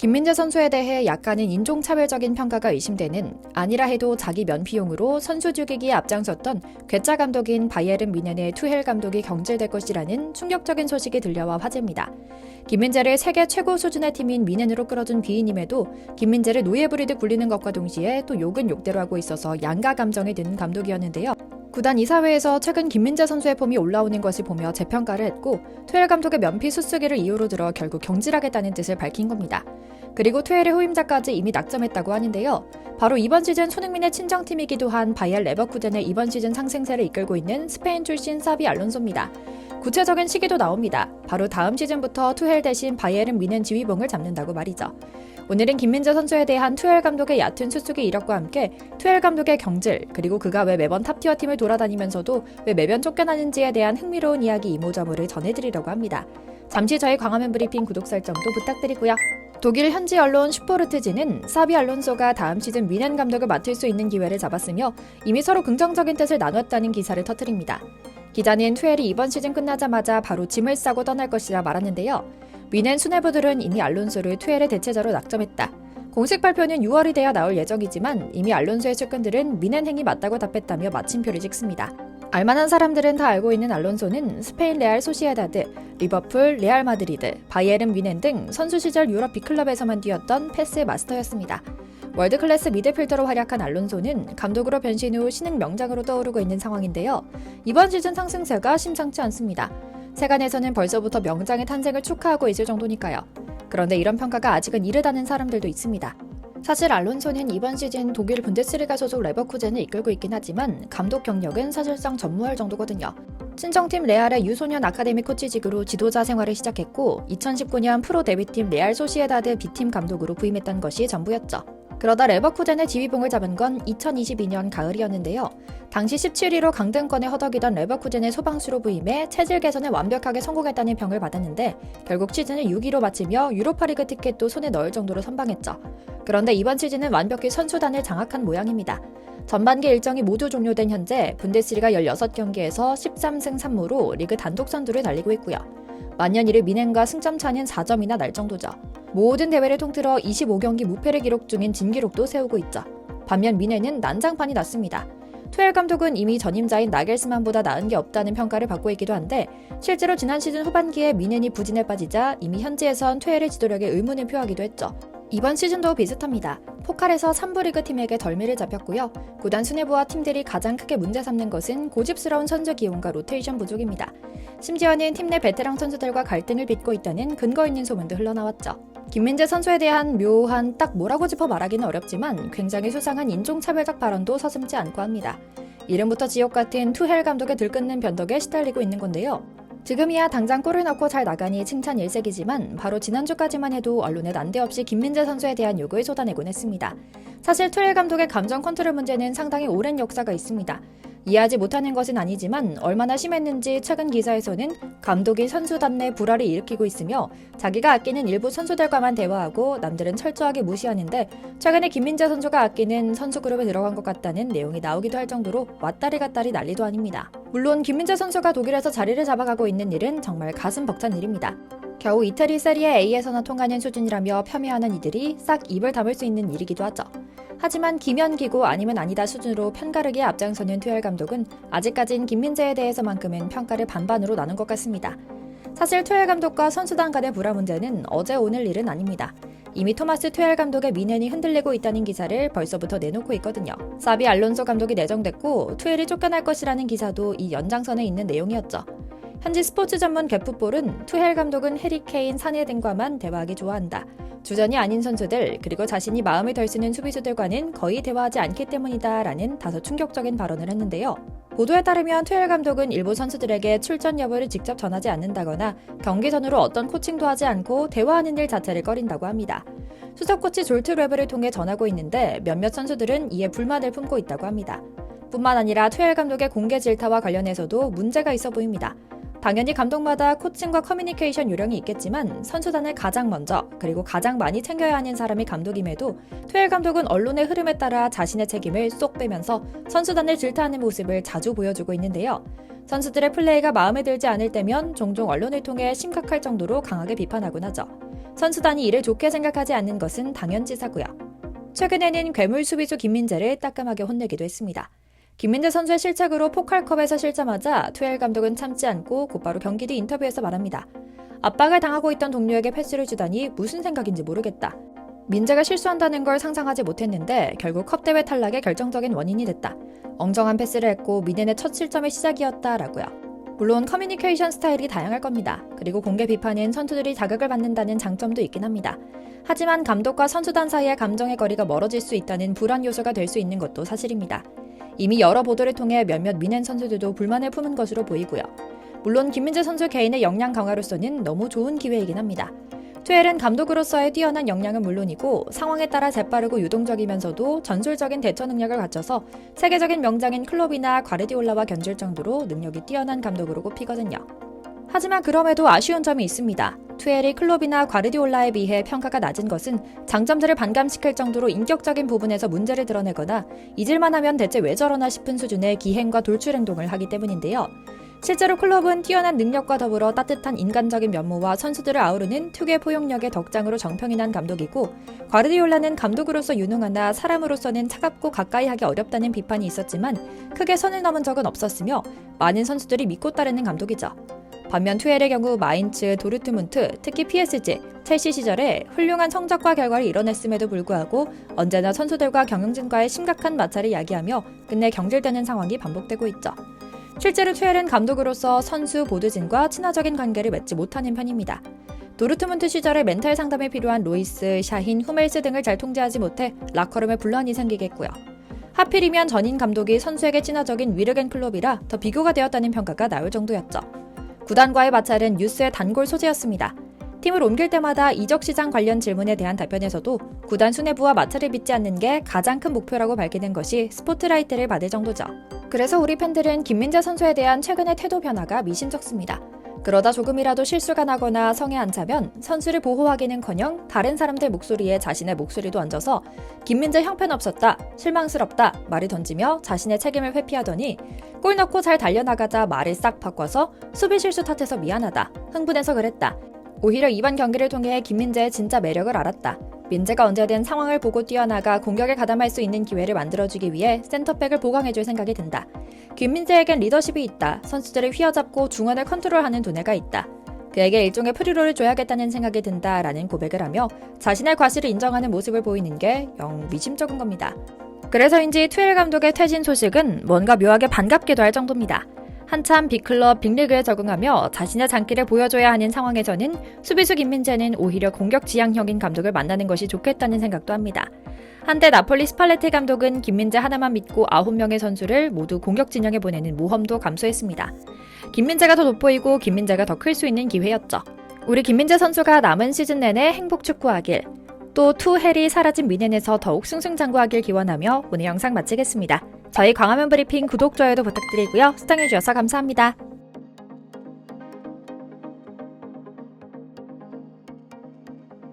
김민재 선수에 대해 약간은 인종차별적인 평가가 의심되는, 아니라 해도 자기 면피용으로 선수 죽이기에 앞장섰던 괴짜 감독인 바이에른 뮌헨의 투헬 감독이 경질될 것이라는 충격적인 소식이 들려와 화제입니다. 김민재를 세계 최고 수준의 팀인 뮌헨으로 끌어준 비인임에도 김민재를 노예 부리듯 굴리는 것과 동시에 또 욕은 욕대로 하고 있어서 양가 감정에 드는 감독이었는데요. 구단 이사회에서 최근 김민재 선수의 폼이 올라오는 것을 보며 재평가를 했고, 투헬 감독의 면피 수수기를 이유로 들어 결국 경질하겠다는 뜻을 밝힌 겁니다. 그리고 투헬의 후임자까지 이미 낙점했다고 하는데요. 바로 이번 시즌 손흥민의 친정팀이기도 한 바이엘 레버쿠젠의 이번 시즌 상승세를 이끌고 있는 스페인 출신 사비 알론소입니다. 구체적인 시기도 나옵니다. 바로 다음 시즌부터 투헬 대신 바이에른 뮌헨 지휘봉을 잡는다고 말이죠. 오늘은 김민재 선수에 대한 투헬 감독의 얕은 수수기 이력과 함께 투헬 감독의 경질, 그리고 그가 왜 매번 탑티어 팀을 돌아다니면서도 왜 매번 쫓겨나는지에 대한 흥미로운 이야기 이모저모를 전해드리려고 합니다. 잠시 저희 광화문 브리핑 구독 설정도 부탁드리고요. 독일 현지 언론 슈퍼르트지는 사비 알론소가 다음 시즌 뮌헨 감독을 맡을 수 있는 기회를 잡았으며 이미 서로 긍정적인 뜻을 나눴다는 기사를 터뜨립니다. 기자는 투헬이 이번 시즌 끝나자마자 바로 짐을 싸고 떠날 것이라 말하는데요. 뮌헨 수뇌부들은 이미 알론소를 투헬의 대체자로 낙점했다. 공식 발표는 6월이 돼야 나올 예정이지만 이미 알론소의 측근들은 뮌헨 행이 맞다고 답했다며 마침표를 찍습니다. 알만한 사람들은 다 알고 있는 알론소는 스페인 레알 소시에다드, 리버풀, 레알 마드리드, 바이에른 뮌헨 등 선수 시절 유럽 빅클럽에서만 뛰었던 패스의 마스터였습니다. 월드클래스 미드필더로 활약한 알론소는 감독으로 변신 후 신흥 명장으로 떠오르고 있는 상황인데요. 이번 시즌 상승세가 심상치 않습니다. 세간에서는 벌써부터 명장의 탄생을 축하하고 있을 정도니까요. 그런데 이런 평가가 아직은 이르다는 사람들도 있습니다. 사실 알론소는 이번 시즌 독일 분데스리가 소속 레버쿠젠을 이끌고 있긴 하지만 감독 경력은 사실상 전무할 정도거든요. 친정팀 레알의 유소년 아카데미 코치직으로 지도자 생활을 시작했고 2019년 프로 데뷔팀 레알 소시에다드 B팀 감독으로 부임했던 것이 전부였죠. 그러다 레버쿠젠의 지휘봉을 잡은 건 2022년 가을이었는데요. 당시 17위로 강등권에 허덕이던 레버쿠젠의 소방수로 부임해 체질 개선에 완벽하게 성공했다는 평을 받았는데 결국 시즌을 6위로 마치며 유로파리그 티켓도 손에 넣을 정도로 선방했죠. 그런데 이번 시즌은 완벽히 선수단을 장악한 모양입니다. 전반기 일정이 모두 종료된 현재 분데스리가 16경기에서 13승 3무로 리그 단독 선두를 달리고 있고요. 만년 1위 뮌헨과 승점 차는 4점이나 날 정도죠. 모든 대회를 통틀어 25경기 무패를 기록 중인 진기록도 세우고 있죠. 반면 뮌헨은 난장판이 났습니다. 투헬 감독은 이미 전임자인 나겔스만보다 나은 게 없다는 평가를 받고 있기도 한데 실제로 지난 시즌 후반기에 뮌헨이 부진에 빠지자 이미 현지에선 투헬의 지도력에 의문을 표하기도 했죠. 이번 시즌도 비슷합니다. 포칼에서 3부 리그 팀에게 덜미를 잡혔고요. 구단 수뇌부와 팀들이 가장 크게 문제 삼는 것은 고집스러운 선수 기용과 로테이션 부족입니다. 심지어는 팀 내 베테랑 선수들과 갈등을 빚고 있다는 근거 있는 소문도 흘러나왔죠. 김민재 선수에 대한 묘한 딱 뭐라고 짚어 말하기는 어렵지만 굉장히 수상한 인종차별적 발언도 서슴지 않고 합니다. 이름부터 지옥 같은 투헬 감독의 들끓는 변덕에 시달리고 있는 건데요. 지금이야 당장 골을 넣고 잘 나가니 칭찬 일색이지만 바로 지난주까지만 해도 언론에 난데없이 김민재 선수에 대한 욕을 쏟아내곤 했습니다. 사실 투헬 감독의 감정 컨트롤 문제는 상당히 오랜 역사가 있습니다. 이해하지 못하는 것은 아니지만 얼마나 심했는지 최근 기사에서는 감독이 선수단 내 불화를 일으키고 있으며 자기가 아끼는 일부 선수들과만 대화하고 남들은 철저하게 무시하는데 최근에 김민재 선수가 아끼는 선수 그룹에 들어간 것 같다는 내용이 나오기도 할 정도로 왔다리 갔다리 난리도 아닙니다. 물론 김민재 선수가 독일에서 자리를 잡아가고 있는 일은 정말 가슴 벅찬 일입니다. 겨우 이태리 세리에 A에서나 통하는 수준이라며 폄훼하는 이들이 싹 입을 다물 수 있는 일이기도 하죠. 하지만 기면기고 아니면 아니다 수준으로 편가르기에 앞장서는 투헬 감독은 아직까진 김민재에 대해서만큼은 평가를 반반으로 나눈 것 같습니다. 사실 투헬 감독과 선수단 간의 불화 문제는 어제 오늘 일은 아닙니다. 이미 토마스 투헬 감독의 뮌헨이 흔들리고 있다는 기사를 벌써부터 내놓고 있거든요. 사비 알론소 감독이 내정됐고 투헬이 쫓겨날 것이라는 기사도 이 연장선에 있는 내용이었죠. 현지 스포츠 전문 개풋볼은 투헬 감독은 해리 케인, 사네 등과만 대화하기 좋아한다. 주전이 아닌 선수들 그리고 자신이 마음을 덜 쓰는 수비수들과는 거의 대화하지 않기 때문이다 라는 다소 충격적인 발언을 했는데요. 보도에 따르면 투헬 감독은 일부 선수들에게 출전 여부를 직접 전하지 않는다거나 경기 전후로 어떤 코칭도 하지 않고 대화하는 일 자체를 꺼린다고 합니다. 수석 코치 졸트 레브를 통해 전하고 있는데 몇몇 선수들은 이에 불만을 품고 있다고 합니다. 뿐만 아니라 투헬 감독의 공개 질타와 관련해서도 문제가 있어 보입니다. 당연히 감독마다 코칭과 커뮤니케이션 요령이 있겠지만 선수단을 가장 먼저 그리고 가장 많이 챙겨야 하는 사람이 감독임에도 투헬 감독은 언론의 흐름에 따라 자신의 책임을 쏙 빼면서 선수단을 질타하는 모습을 자주 보여주고 있는데요. 선수들의 플레이가 마음에 들지 않을 때면 종종 언론을 통해 심각할 정도로 강하게 비판하곤 하죠. 선수단이 이를 좋게 생각하지 않는 것은 당연지사고요. 최근에는 괴물 수비수 김민재를 따끔하게 혼내기도 했습니다. 김민재 선수의 실책으로 포칼컵에서 실점하자 투엘 감독은 참지 않고 곧바로 경기 뒤 인터뷰에서 말합니다. 압박을 당하고 있던 동료에게 패스를 주다니 무슨 생각인지 모르겠다. 민재가 실수한다는 걸 상상하지 못했는데 결국 컵대회 탈락의 결정적인 원인이 됐다. 엉정한 패스를 했고 미넨의 첫 실점의 시작이었다라고요. 물론 커뮤니케이션 스타일이 다양할 겁니다. 그리고 공개 비판은 선수들이 자극을 받는다는 장점도 있긴 합니다. 하지만 감독과 선수단 사이의 감정의 거리가 멀어질 수 있다는 불안 요소가 될 수 있는 것도 사실입니다. 이미 여러 보도를 통해 몇몇 미넨 선수들도 불만을 품은 것으로 보이고요. 물론 김민재 선수 개인의 역량 강화로서는 너무 좋은 기회이긴 합니다. 투엘은 감독으로서의 뛰어난 역량은 물론이고 상황에 따라 재빠르고 유동적이면서도 전술적인 대처 능력을 갖춰서 세계적인 명장인 클롭이나 과르디올라와 견줄 정도로 능력이 뛰어난 감독으로 꼽히거든요. 하지만 그럼에도 아쉬운 점이 있습니다. 투엘이 클롭이나 과르디올라에 비해 평가가 낮은 것은 장점들을 반감시킬 정도로 인격적인 부분에서 문제를 드러내거나 잊을만 하면 대체 왜 저러나 싶은 수준의 기행과 돌출 행동을 하기 때문인데요. 실제로 클롭은 뛰어난 능력과 더불어 따뜻한 인간적인 면모와 선수들을 아우르는 특유의 포용력의 덕장으로 정평이 난 감독이고, 과르디올라는 감독으로서 유능하나 사람으로서는 차갑고 가까이 하기 어렵다는 비판이 있었지만 크게 선을 넘은 적은 없었으며 많은 선수들이 믿고 따르는 감독이죠. 반면 투엘의 경우 마인츠, 도르트문트, 특히 PSG, 첼시 시절에 훌륭한 성적과 결과를 이뤄냈음에도 불구하고 언제나 선수들과 경영진과의 심각한 마찰을 야기하며 끝내 경질되는 상황이 반복되고 있죠. 실제로 투엘은 감독으로서 선수, 보드진과 친화적인 관계를 맺지 못하는 편입니다. 도르트문트 시절에 멘탈 상담에 필요한 로이스, 샤힌, 후멜스 등을 잘 통제하지 못해 라커룸에 분란이 생기겠고요. 하필이면 전임 감독이 선수에게 친화적인 위르겐 클롭이라 더 비교가 되었다는 평가가 나올 정도였죠. 구단과의 마찰은 뉴스의 단골 소재였습니다. 팀을 옮길 때마다 이적 시장 관련 질문에 대한 답변에서도 구단 수뇌부와 마찰을 빚지 않는 게 가장 큰 목표라고 밝히는 것이 스포트라이트를 받을 정도죠. 그래서 우리 팬들은 김민재 선수에 대한 최근의 태도 변화가 미심쩍습니다. 그러다 조금이라도 실수가 나거나 성에 안 차면 선수를 보호하기는커녕 다른 사람들 목소리에 자신의 목소리도 얹어서 김민재 형편없었다, 실망스럽다 말을 던지며 자신의 책임을 회피하더니 골 넣고 잘 달려나가자 말을 싹 바꿔서 수비 실수 탓해서 미안하다, 흥분해서 그랬다. 오히려 이번 경기를 통해 김민재의 진짜 매력을 알았다. 민재가 언제든 상황을 보고 뛰어나가 공격에 가담할 수 있는 기회를 만들어주기 위해 센터백을 보강해줄 생각이 든다. 김민재에겐 리더십이 있다. 선수들을 휘어잡고 중원을 컨트롤하는 두뇌가 있다. 그에게 일종의 프리롤을 줘야겠다는 생각이 든다라는 고백을 하며 자신의 과실을 인정하는 모습을 보이는 게 영 미심쩍은 겁니다. 그래서인지 투엘 감독의 퇴진 소식은 뭔가 묘하게 반갑기도 할 정도입니다. 한참 빅클럽, 빅리그에 적응하며 자신의 장기를 보여줘야 하는 상황에서는 수비수 김민재는 오히려 공격 지향형인 감독을 만나는 것이 좋겠다는 생각도 합니다. 한때 나폴리 스팔레티 감독은 김민재 하나만 믿고 9명의 선수를 모두 공격 진영에 보내는 모험도 감수했습니다. 김민재가 더 돋보이고 김민재가 더 클 수 있는 기회였죠. 우리 김민재 선수가 남은 시즌 내내 행복 축구하길, 또 투헬이 사라진 미넨에서 더욱 승승장구하길 기원하며 오늘 영상 마치겠습니다. 저희 광화문 브리핑 구독, 좋아요도 부탁드리고요. 시청해주셔서 감사합니다.